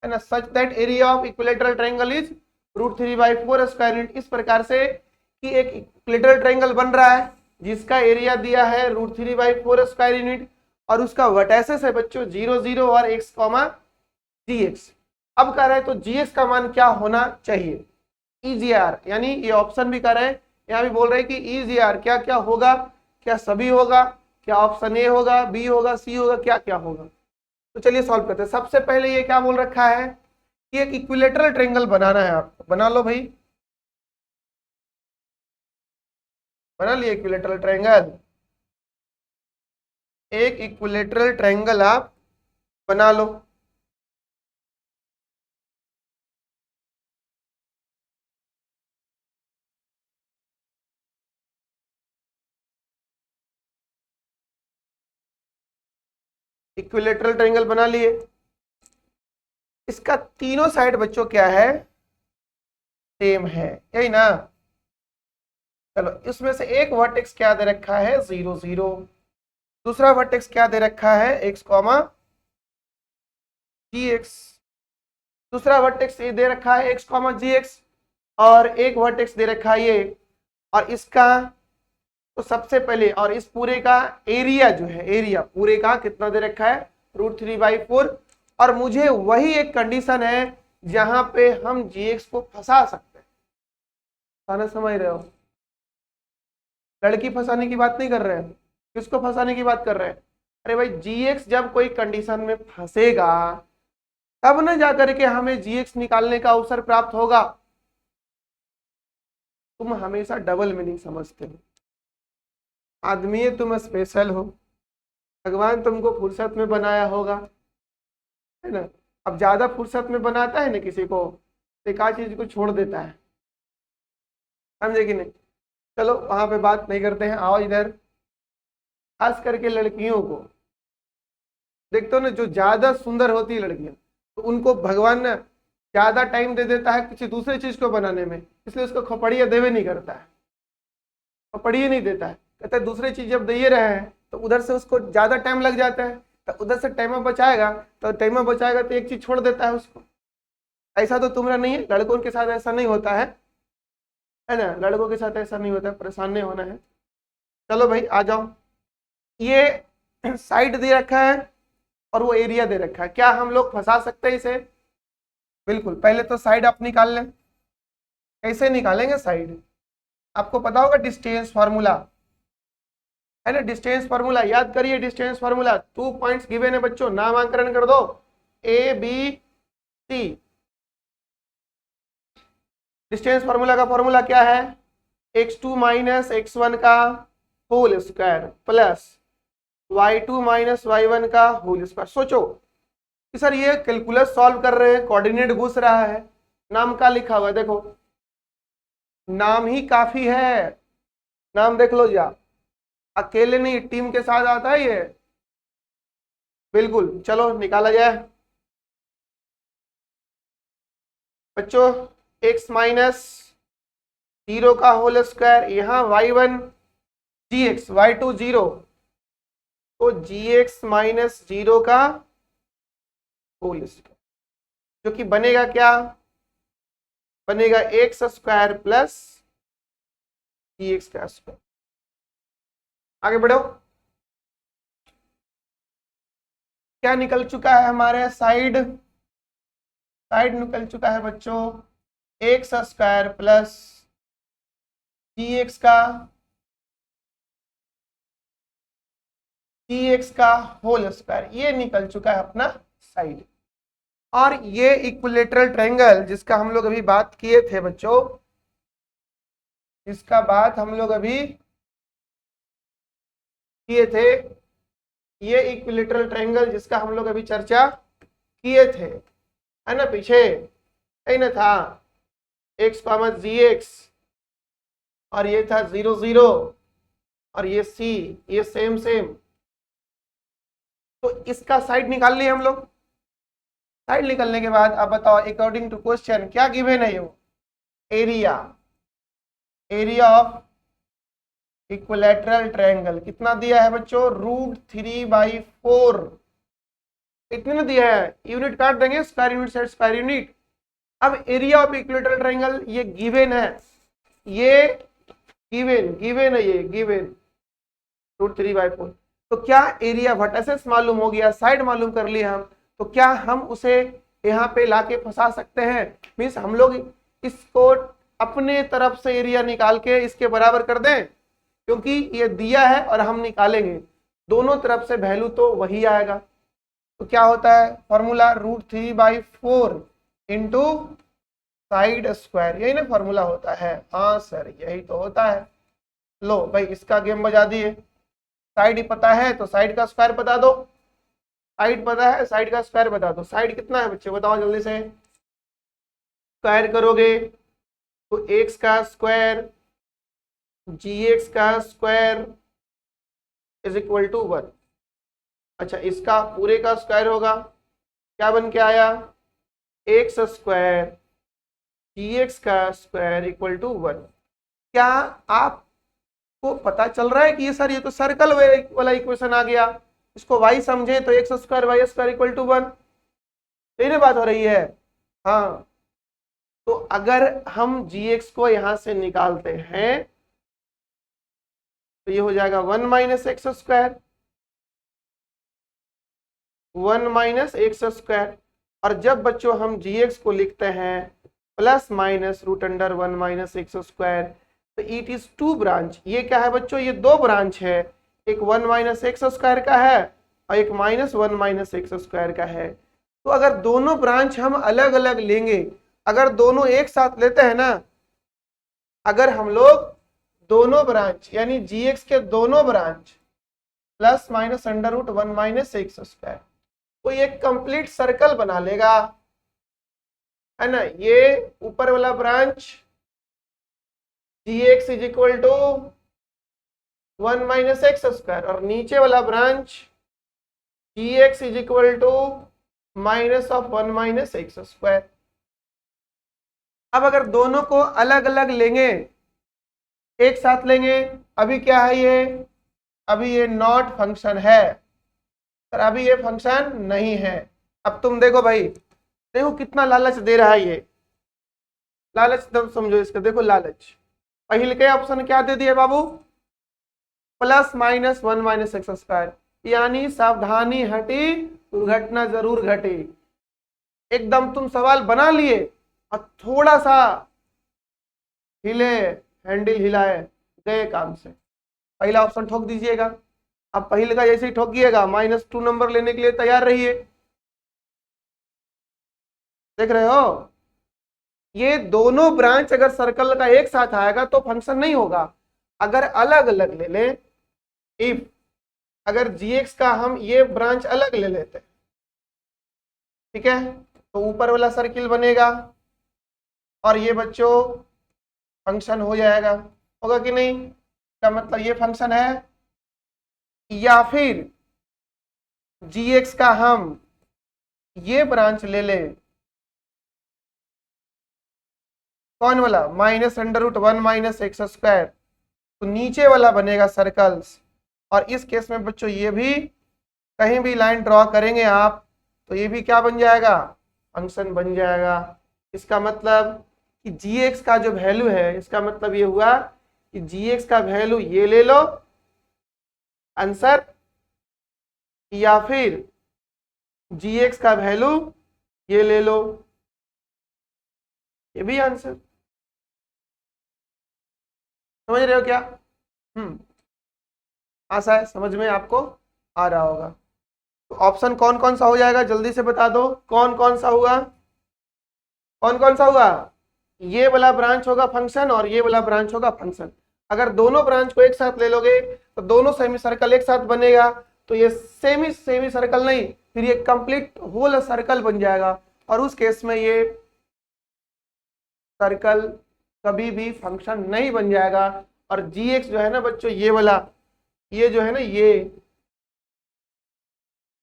Speaker 1: है ना, such that area of equilateral triangle is √3/4 square unit. इस प्रकार से कि एक इक्विलेटरल ट्रायंगल बन रहा है जिसका एरिया दिया है √3/4 स्क्वायर यूनिट, और उसका वर्टेक्सेस है बच्चों 0 0 और x, gx। अब कह रहे हैं तो gx का मान क्या होना चाहिए? EGR, यानी ये ऑप्शन भी कर रहे हैं, यहाँ भी बोल रहे हैं कि EGR क्या क्या होगा, क्या सभी होगा, क्या ऑप्शन ए होगा, बी होगा, सी होगा, क्या क्या होगा। तो चलिए सॉल्व करते हैं। सबसे पहले ये क्या बोल रखा है कि एक इक्विलेटरल ट्रायंगल बनाना है आपको, बना लो भाई, बना लिए इक्विलेटरल ट्रायंगल। एक इक्विलेटरल ट्रायंगल आप बना लो। इक्विलेटरल ट्रायंगल बना लिए। इसका तीनों साइड बच्चों क्या है? सेम है, यही ना। चलो, इसमें से एक वर्टेक्स क्या दे रखा है? 0 0। दूसरा वर्टेक्स क्या दे रखा है? x, gx। दूसरा वर्टेक्स ये दे रखा है x, gx, और एक वर्टेक्स दे रखा है ये। और इसका तो सबसे पहले, और इस पूरे का एरिया जो है, एरिया पूरे का कितना दे रखा है? √3/4। और मुझे वही एक कंडीशन है जहां पे हम gx को फंसा सकते हैं। खाना समझ रहे हो? लड़की फंसाने की बात नहीं कर रहे हैं, किसको फंसाने की बात कर रहे हैं? अरे भाई, gx जब कोई कंडीशन में फंसेगा तब न जाकर के हमें gx निकालने का अवसर प्राप्त होगा। तुम हमेशा डबल मीनिंग समझते हो। आदमी तुम स्पेशल हो, भगवान तुमको फुर्सत में बनाया होगा, है ना। अब ज्यादा फुर्सत में बनाता है ना किसी को, एक आध चीज को छोड़ देता है, समझे कि नहीं। चलो वहां पे बात नहीं करते हैं, आओ इधर। खास करके लड़कियों को देखते हो ना, जो ज्यादा सुंदर होती है लड़कियां, तो उनको भगवान ना ज्यादा टाइम दे देता है किसी दूसरी चीज को बनाने में, इसलिए उसको खोपड़िया देवे नहीं करता है, खोपड़िया नहीं देता है। कहता है दूसरी चीज जब दे रहे हैं तो उधर से उसको ज्यादा टाइम लग जाता है, तो उधर से टाइम बचाएगा, तो एक चीज छोड़ देता है उसको। ऐसा तो तुम्हारा नहीं है, लड़कों के साथ ऐसा नहीं होता है ना, लड़कों के साथ ऐसा नहीं होता है, परेशान नहीं होना है। चलो भाई आ जाओ। ये साइड दे रखा है और वो एरिया दे रखा है, क्या हम लोग फंसा सकते हैं इसे? बिल्कुल। पहले तो साइड आप निकाल लें। कैसे निकालेंगे साइड? आपको पता होगा डिस्टेंस फार्मूला, है ना, डिस्टेंस फार्मूला याद करिए। डिस्टेंस फार्मूला 2 पॉइंट्स गिवन है बच्चों, नामांकन कर दो A B C. Distance formula का फार्मूला क्या है? x2 माइनस x1 का whole square plus y2 minus y1 का होल स्क्वायर। सोचो कि सर ये कैलकुलस सॉल्व कर रहे हैं, कोऑर्डिनेट घुस रहा है, नाम का लिखा हुआ है, देखो नाम ही काफी है, नाम देख लो। जा अकेले नहीं, टीम के साथ आता है ये, बिल्कुल। चलो निकाला जाए बच्चों। x माइनस 0 का होल स्क्वायर, यहाँ y1 gx, y2 0, तो gx माइनस 0 का होल स्क्वायर, जो कि बनेगा क्या? बनेगा x स्क्वायर प्लस gx का स्क्वायर। आगे बढ़ो। क्या निकल चुका है हमारे? साइड निकल चुका है बच्चों x स्क्वायर प्लस gx का होल स्क्वायर, ये निकल चुका है अपना साइड। और ये इक्विलेटरल ट्रायंगल जिसका हम लोग अभी बात किए थे बच्चों, जिसका बात हम लोग अभी किए थे, ये इक्विलेटरल ट्रायंगल जिसका हम लोग अभी चर्चा किए थे, है ना, पीछे कहीं ना था x, gx, और ये था 0 0, और ये c, ये सेम तो इसका साइड निकाल लिए हम लोग। साइड निकलने के बाद अब बताओ अकॉर्डिंग टू क्वेश्चन क्या गिवन है, ये area, area of equilateral triangle कितना दिया है बच्चों, √3/4 इतने ना दिया है। यूनिट काट देंगे, स्क्वायर यूनिट से स्क्वायर यूनिट। अब एरिया ऑफ इक्विलैटरल ट्रायंगल ये गिवन है, ये गिवन है, ये गिवन √3/4। तो क्या एरिया वर्टिसेस मालूम हो गया, साइड मालूम कर लिया हम, तो क्या हम उसे यहाँ पे लाके फंसा सकते हैं। मीन्स हम लोग इसको अपने तरफ से एरिया निकाल के इसके बराबर कर दें, क्योंकि ये दिया है और हम निकालेंगे, दोनों तरफ से वैल्यू तो वही आएगा। तो क्या होता है फॉर्मूला, √3/4 इंटू साइड स्क्वायर, यही ना फॉर्मूला होता है। हाँ सर यही तो होता है। लो भाई इसका गेम बजा दिए। साइड ही पता है तो साइड का स्क्वायर बता दो, साइड पता है साइड का स्क्वायर बता दो। साइड कितना है बच्चे बताओ जल्दी से, स्क्वायर करोगे तो x का स्क्वायर gx का स्क्वायर इज इक्वल टू 1। अच्छा इसका पूरे का स्क्वायर होगा, क्या बन के आया, x स्क्वायर gx का स्क्वायर इक्वल टू 1। क्या आपको पता चल रहा है कि ये सर ये तो सर्कल वाला इक्वेशन आ गया, इसको y समझे तो x square Y square equal to 1, यही ना बात हो रही है। हाँ तो अगर हम gx को यहां से निकालते हैं तो ये हो जाएगा 1 minus x square, 1 minus x square. और जब बच्चों हम gx को लिखते हैं plus minus √1 minus x square, तो इट इज 2 ब्रांच। ये क्या है बच्चों, ये 2 ब्रांच है, एक 1 माइनस एक्स स्क्वायर का है और एक -1 माइनस एक्स स्क्वायर का है। तो अगर दोनों ब्रांच हम अलग अलग लेंगे, अगर दोनों एक साथ लेते हैं ना, अगर हम लोग दोनों ब्रांच यानी gx के दोनों branch plus minus √1 minus x square, तो ये कंप्लीट सर्कल बना लेगा, है ना। ये ऊपर वाला branch gx is equal to 1 minus x square और नीचे वाला branch gx is equal to minus of 1 minus x square. अब अगर दोनों को अलग अलग लेंगे, एक साथ लेंगे, अभी क्या है ये, अभी ये नॉट फंक्शन है सर, अभी ये फंक्शन नहीं है। अब तुम देखो भाई, देखो कितना लालच दे रहा है ये, लालच तब समझो इसका, देखो लालच। पहले के ऑप्शन क्या दे दिए बाबू, plus minus 1 minus x square, यानी सावधानी हटी दुर्घटना जरूर घटी। एकदम तुम सवाल बना लिए और थोड़ा सा हिले, हैंडल हिलाए, गए काम से। पहला ऑप्शन ठोक दीजिएगा। अब पहले का जैसे ही ठोकिएगा -2 नंबर लेने के लिए तैयार रहिए। देख रहे हो, ये दोनों ब्रांच अगर सर्कल का एक साथ आएगा तो फंक्शन नहीं होगा। अगर अलग अलग ले लें, इफ अगर gx का हम ये ब्रांच अलग ले लेते, ठीक है, तो ऊपर वाला सर्किल बनेगा और ये बच्चों फंक्शन हो जाएगा, होगा कि नहीं। का मतलब ये फंक्शन है, या फिर gx का हम ये ब्रांच ले लें, कौन वाला, -√1 माइनस एक्स स्क्वायर, तो नीचे वाला बनेगा सर्कल्स। और इस केस में बच्चों ये भी कहीं भी लाइन ड्रॉ करेंगे आप तो ये भी क्या बन जाएगा, फंक्शन बन जाएगा। इसका मतलब कि gx का जो वैल्यू है, इसका मतलब ये हुआ कि gx का वैल्यू ये ले लो आंसर, या फिर gx का वैल्यू ये ले लो, ये भी आंसर। समझ रहे हो क्या। आशा है समझ में आपको आ रहा होगा। तो ऑप्शन कौन कौन सा हो जाएगा जल्दी से बता दो, कौन कौन सा हुआ, कौन कौन सा हुआ, ये वाला ब्रांच होगा फंक्शन और ये वाला ब्रांच होगा फंक्शन। अगर दोनों ब्रांच को एक साथ ले लोगे तो दोनों सेमी सर्कल एक साथ बनेगा, तो ये सेमी सर्कल नहीं, फिर ये कंप्लीट होल सर्कल बन जाएगा और उस केस में ये सर्कल कभी भी फंक्शन नहीं बन जाएगा। और gx जो है ना बच्चों, ये वाला, ये जो है ना,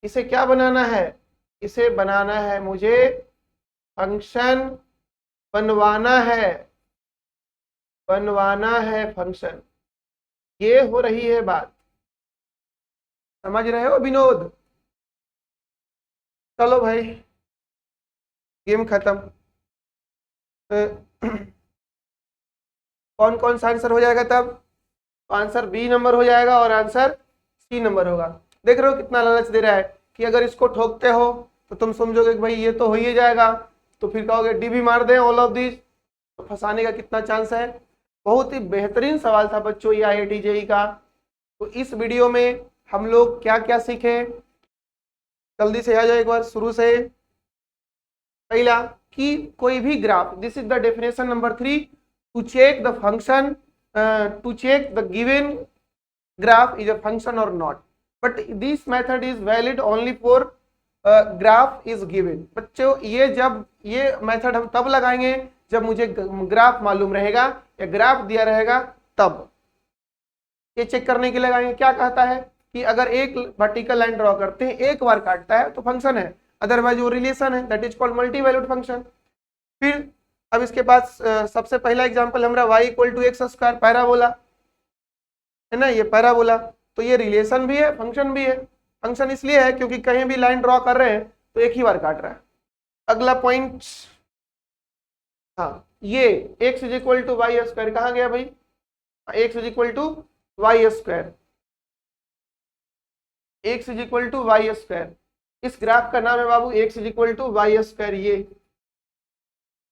Speaker 1: इसे क्या बनाना है, इसे बनाना है मुझे फंक्शन बनवाना है फंक्शन। ये हो रही है बात, समझ रहे हो विनोद? चलो भाई गेम खत्म। कौन कौन सा आंसर हो जाएगा तब? तो आंसर बी नंबर हो जाएगा और आंसर सी नंबर होगा। देख रहे हो कितना लालच दे रहा है कि अगर इसको ठोकते हो तो तुम समझोगे कि भाई ये तो हो ही जाएगा, तो फिर कहोगे डी भी मार दें ऑल ऑफ दिस, तो फंसाने का कितना चांस है। बहुत ही बेहतरीन सवाल था बच्चों ये IIT JEE का। तो इस वीडियो में हम लोग क्या क्या सीखे, जल्दी से आ जाओ एक बार शुरू से। पहला कि कोई भी graph, this is the definition number 3, to check the function, to check the given graph is a function or not, but this method is valid only for graph is given। बच्चों ये मेथड हम तब लगाएंगे जब मुझे graph मालूम रहेगा या ग्राफ दिया रहेगा तब। ये चेक करने के लिए लगाएंगे। क्या कहता है कि अगर एक वर्टिकल लाइन ड्रॉ करते हैं, एक बार काटता है तो फंक्शन है, अदरवाइज वो रिलेशन है, that is called multi valued function. फिर अब इसके बाद सबसे पहला एग्जांपल हमारा y = x² पैराबोला है ना, ये पैराबोला। तो ये रिलेशन भी है फंक्शन भी है। फंक्शन इसलिए है क्योंकि कहीं भी लाइन ड्रॉ कर रहे हैं तो एक ही बार काट रहा है। अगला पॉइंट, हाँ ये x = y², कहाँ गया भाई, x = y², x = y²। इस ग्राफ का नाम है बाबू x = y²। ये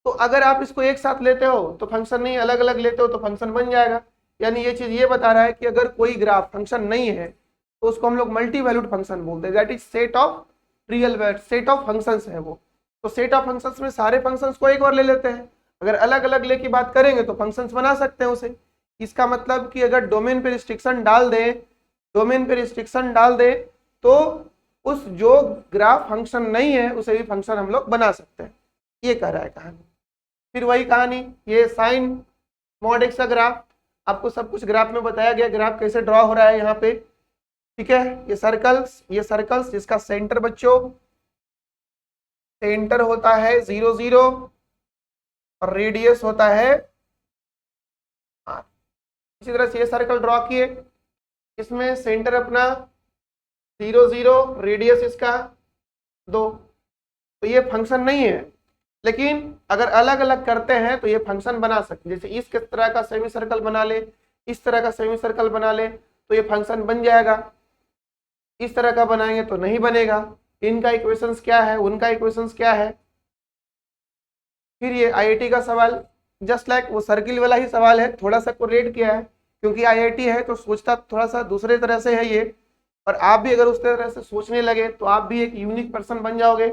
Speaker 1: तो अगर आप इसको एक साथ लेते हो तो फंक्शन नहीं, अलग अलग लेते हो तो फंक्शन बन जाएगा। यानी ये चीज ये बता रहा है कि अगर कोई ग्राफ फंक्शन नहीं है तो उसको हम लोग मल्टी वैल्यूड फंक्शन बोलते हैं, that is set of real set of functions है वो। तो सेट ऑफ फंक्शंस में सारे फंक्शंस को एक बार ले लेते हैं, अगर अलग अलग लेके बात करेंगे तो फंक्शंस बना सकते हैं उसे। इसका मतलब कि अगर डोमेन पे रिस्ट्रिक्शन डाल दे तो उस जो ग्राफ फंक्शन नहीं है उसे भी फंक्शन हम लोग बना सकते हैं, ये कह रहा है कहानी। फिर वही कहानी, ये साइन मॉड x का ग्राफ, आपको सब कुछ ग्राफ में बताया गया, ग्राफ कैसे ड्रॉ हो रहा है यहाँ पे, ठीक है। ये सर्कल्स जिसका सेंटर बच्चों सेंटर होता है 0 0 और रेडियस होता है r। इसी तरह से ये सर्कल ड्रॉ किए, इसमें सेंटर अपना 0 0, रेडियस इसका 2। तो ये फंक्शन नहीं है, लेकिन अगर अलग अलग करते हैं तो ये फंक्शन बना सकते। जैसे इस तरह का सेमी सर्कल बना ले, इस तरह का सेमी सर्कल बना ले तो ये फंक्शन बन जाएगा। इस तरह का बनाएंगे तो नहीं बनेगा। इनका इक्वेशंस क्या है, उनका इक्वेशंस क्या है। फिर ये IIT का सवाल जस्ट लाइक वो सर्किल वाला ही सवाल है, थोड़ा सा कोरिलेट किया है क्योंकि IIT है तो सोचता थोड़ा सा दूसरे तरह से है ये। और आप भी अगर उस तरह से सोचने लगे तो आप भी एक यूनिक पर्सन बन जाओगे।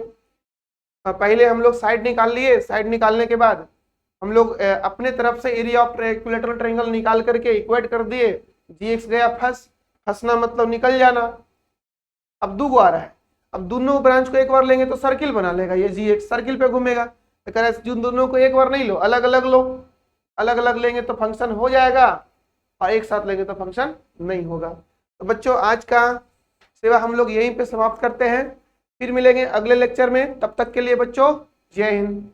Speaker 1: पहले हम लोग साइड निकाल लिए, साइड निकालने के बाद हम लोग अपने तरफ से एरिया ऑफ इक्विलैटरल ट्रायंगल निकाल करके इक्वेट कर दिए, gx गया फंसना मतलब निकल जाना। अब 2 आ रहा है, अब दोनों ब्रांच को एक बार लेंगे तो सर्किल बना लेगा, ये gx सर्किल पे घूमेगा। तो कह रहे जिन दोनों को एक बार नहीं लो, अलग अलग लो, अलग अलग लेंगे तो फंक्शन हो जाएगा और एक साथ लेंगे तो फंक्शन नहीं होगा। तो बच्चों आज का सेवा हम लोग यहीं पे समाप्त करते हैं, फिर मिलेंगे अगले लेक्चर में। तब तक के लिए बच्चों जय हिंद।